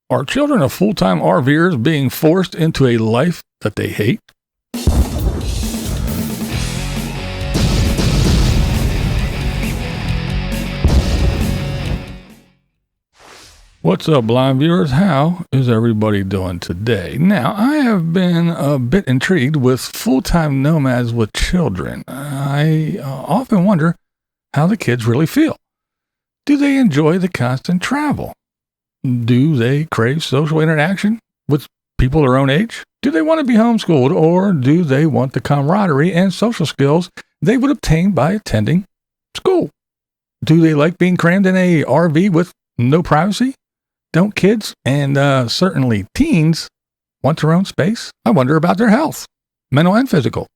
Are children of full-time RVers being forced into a life that they hate? What's up, blind viewers? How is everybody doing today? Now, I have been a bit intrigued with full-time nomads with children. I often wonder how the kids really feel. Do they enjoy the constant travel? Do they crave social interaction with people their own age? Do they want to be homeschooled, or do they want the camaraderie and social skills they would obtain by attending school? Do they like being crammed in a RV with no privacy? Don't kids, and certainly teens, want their own space? I wonder about their health, mental and physical.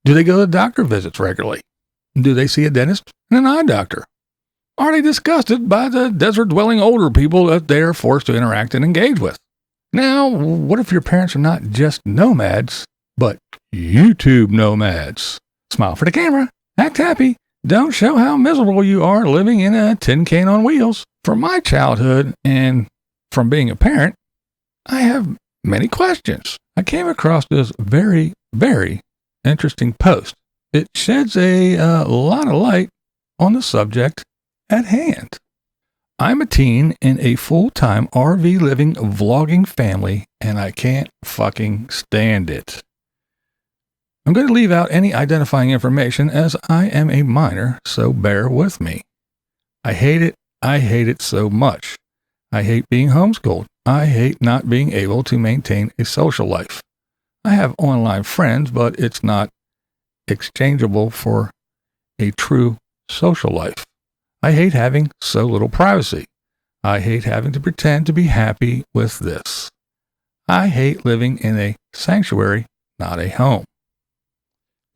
Do they go to doctor visits regularly? Do they see a dentist and an eye doctor? Are they disgusted by the desert-dwelling older people that they are forced to interact and engage with? Now, what if your parents are not just nomads, but YouTube nomads? Smile for the camera, act happy, don't show how miserable you are living in a tin can on wheels. From my childhood and from being a parent, I have many questions. I came across this very, very interesting post. It sheds a lot of light on the subject at hand. I'm a teen in a full-time RV living vlogging family, and I can't fucking stand it. I'm going to leave out any identifying information as I am a minor, so bear with me. I hate it. I hate it so much. I hate being homeschooled. I hate not being able to maintain a social life. I have online friends, but it's not exchangeable for a true social life. I hate having so little privacy. I hate having to pretend to be happy with this. I hate living in a sanctuary, not a home.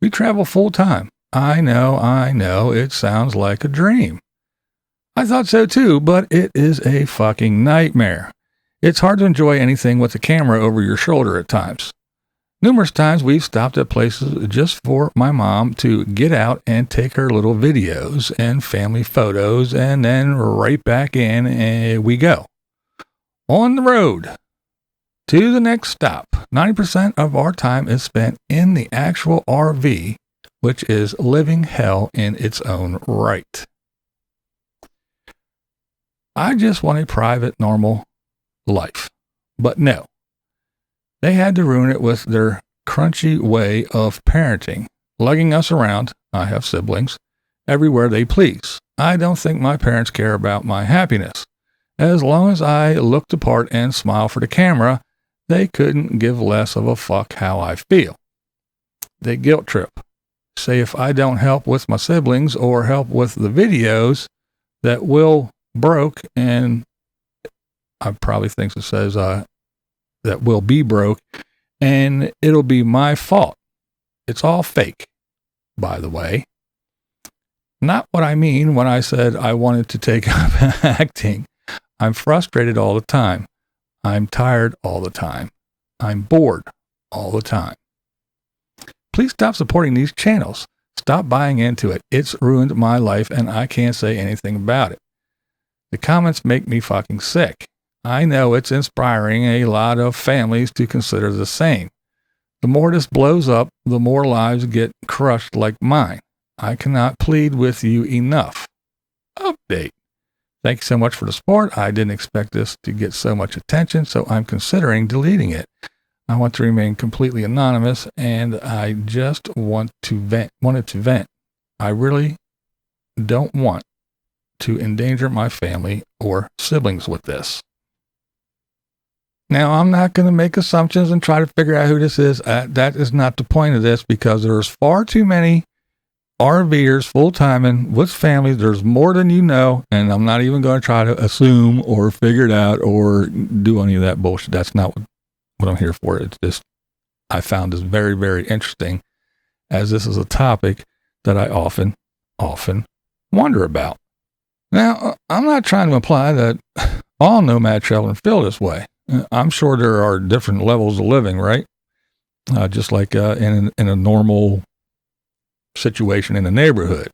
We travel full time. I know, it sounds like a dream. I thought so too, but it is a fucking nightmare. It's hard to enjoy anything with the camera over your shoulder at times. Numerous times we've stopped at places just for my mom to get out and take her little videos and family photos, and then right back in and we go. On the road to the next stop. 90% of our time is spent in the actual RV, which is living hell in its own right. I just want a private, normal life. But no. They had to ruin it with their crunchy way of parenting, lugging us around, I have siblings, everywhere they please. I don't think my parents care about my happiness. As long as I look the part and smile for the camera, they couldn't give less of a fuck how I feel. They guilt trip. Say if I don't help with my siblings or help with the videos that Will broke, and I probably think it says that will be broke, and it'll be my fault. It's all fake, by the way. Not what I mean when I said I wanted to take up acting. I'm frustrated all the time. I'm tired all the time. I'm bored all the time. Please stop supporting these channels. Stop buying into it. It's ruined my life, and I can't say anything about it. The comments make me fucking sick. I know it's inspiring a lot of families to consider the same. The more this blows up, the more lives get crushed like mine. I cannot plead with you enough. Update. Thank you so much for the support. I didn't expect this to get so much attention, so I'm considering deleting it. I want to remain completely anonymous, and I just wanted to vent. I really don't want to endanger my family or siblings with this. Now, I'm not going to make assumptions and try to figure out who this is. That is not the point of this, because there's far too many RVers full-time and with families. There's more than you know, and I'm not even going to try to assume or figure it out or do any of that bullshit. That's not what I'm here for. It's just, I found this very, very interesting, as this is a topic that I often wonder about. Now, I'm not trying to imply that all nomad children feel this way. I'm sure there are different levels of living, right? Just like in a normal situation in a neighborhood.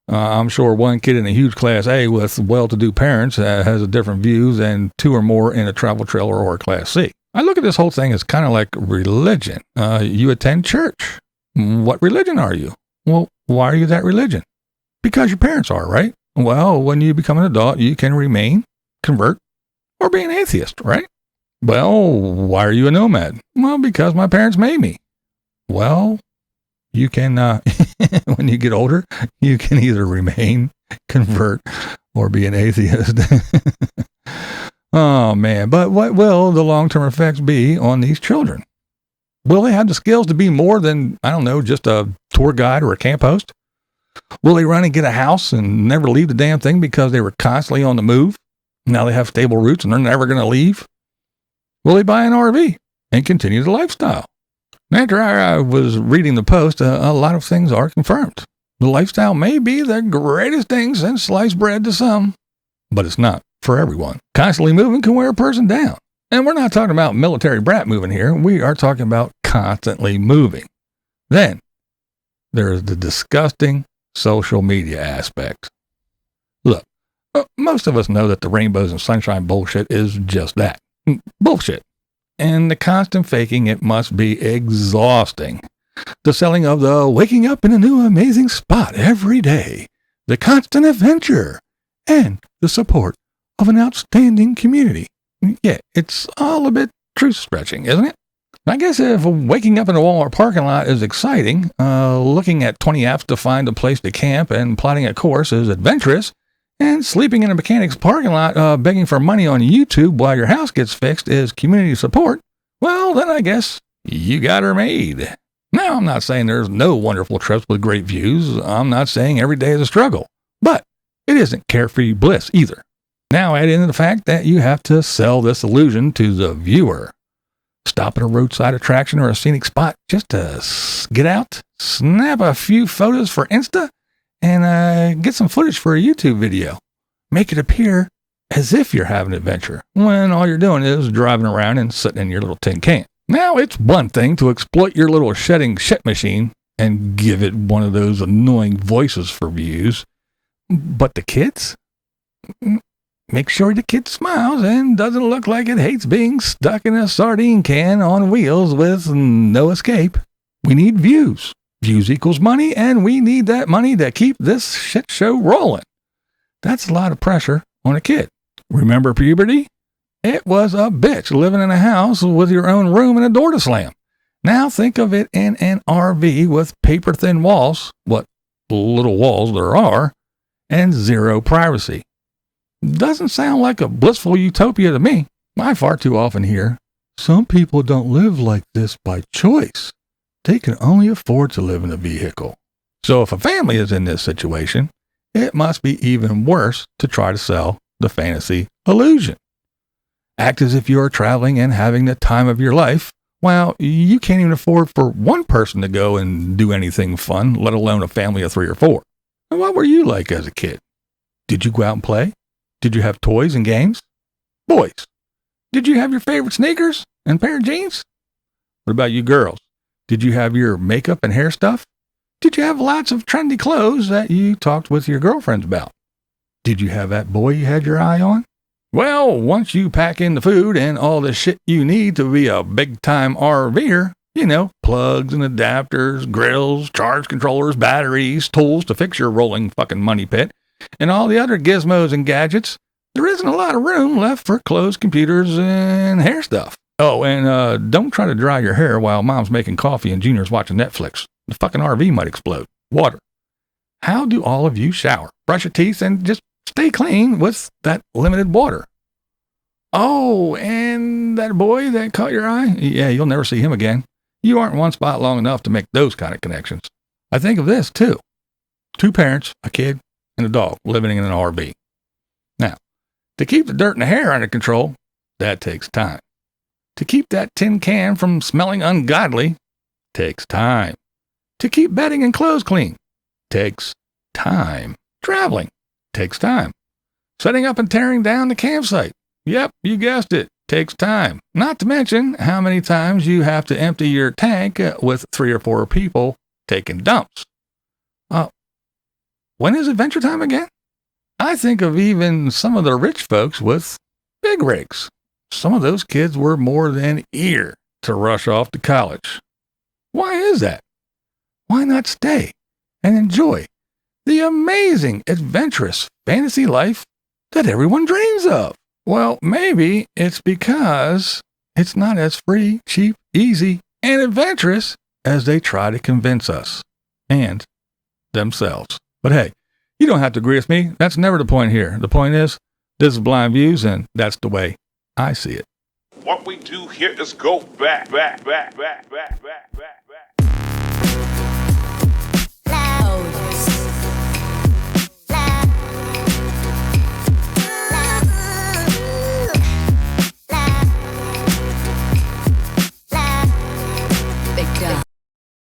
I'm sure one kid in a huge Class A with well-to-do parents has a different view than two or more in a travel trailer or a Class C. I look at this whole thing as kind of like religion. You attend church. What religion are you? Well, why are you that religion? Because your parents are, right? Well, when you become an adult, you can remain, convert, or be an atheist, right? Well, why are you a nomad? Well, because my parents made me. Well, you can, when you get older, you can either remain, convert, or be an atheist. Oh, man. But what will the long-term effects be on these children? Will they have the skills to be more than, I don't know, just a tour guide or a camp host? Will they run and get a house and never leave the damn thing because they were constantly on the move? Now they have stable roots and they're never going to leave. Will they buy an RV and continue the lifestyle? After I was reading the post, a lot of things are confirmed. The lifestyle may be the greatest thing since sliced bread to some, but it's not for everyone. Constantly moving can wear a person down. And we're not talking about military brat moving here. We are talking about constantly moving. Then there's the disgusting social media aspect. Look, most of us know that the rainbows and sunshine bullshit is just that. Bullshit. And the constant faking, it must be exhausting. The selling of the waking up in a new amazing spot every day, the constant adventure, and the support of an outstanding community. Yeah, it's all a bit truth stretching, isn't it? I guess if waking up in a Walmart parking lot is exciting, looking at 20 apps to find a place to camp and plotting a course is adventurous, and sleeping in a mechanic's parking lot begging for money on YouTube while your house gets fixed is community support, well, then I guess you got her made. Now, I'm not saying there's no wonderful trips with great views. I'm not saying every day is a struggle, but it isn't carefree bliss either. Now, add in the fact that you have to sell this illusion to the viewer. Stop at a roadside attraction or a scenic spot just to get out, snap a few photos for Insta, and get some footage for a YouTube video. Make it appear as if you're having an adventure, when all you're doing is driving around and sitting in your little tin can. Now, it's one thing to exploit your little shedding shit machine and give it one of those annoying voices for views, but the kids? Make sure the kid smiles and doesn't look like it hates being stuck in a sardine can on wheels with no escape. We need views. Views equals money, and we need that money to keep this shit show rolling. That's a lot of pressure on a kid. Remember puberty? It was a bitch living in a house with your own room and a door to slam. Now think of it in an RV with paper-thin walls, what little walls there are, and zero privacy. Doesn't sound like a blissful utopia to me. I far too often hear, some people don't live like this by choice. They can only afford to live in a vehicle. So if a family is in this situation, it must be even worse to try to sell the fantasy illusion. Act as if you are traveling and having the time of your life, while you can't even afford for one person to go and do anything fun, let alone a family of 3 or 4. And what were you like as a kid? Did you go out and play? Did you have toys and games? Boys, did you have your favorite sneakers and pair of jeans? What about you girls? Did you have your makeup and hair stuff? Did you have lots of trendy clothes that you talked with your girlfriends about? Did you have that boy you had your eye on? Well, once you pack in the food and all the shit you need to be a big-time RVer, plugs and adapters, grills, charge controllers, batteries, tools to fix your rolling fucking money pit, and all the other gizmos and gadgets, there isn't a lot of room left for clothes, computers, and hair stuff. Oh, and don't try to dry your hair while mom's making coffee and Junior's watching Netflix. The fucking RV might explode. Water. How do all of you shower, brush your teeth, and just stay clean with that limited water? Oh, and that boy that caught your eye? Yeah, you'll never see him again. You aren't in one spot long enough to make those kind of connections. I think of this, too. 2 parents, a kid, and a dog living in an RV. Now, to keep the dirt and the hair under control, that takes time. To keep that tin can from smelling ungodly, takes time. To keep bedding and clothes clean, takes time. Traveling takes time. Setting up and tearing down the campsite, yep, you guessed it, takes time. Not to mention how many times you have to empty your tank with 3 or 4 people taking dumps. When is adventure time again? I think of even some of the rich folks with big rigs. Some of those kids were more than eager to rush off to college. Why is that? Why not stay and enjoy the amazing, adventurous fantasy life that everyone dreams of? Well, maybe it's because it's not as free, cheap, easy, and adventurous as they try to convince us and themselves. But hey, you don't have to agree with me. That's never the point here. The point is, this is Blind Views, and that's the way I see it. What we do here is go back.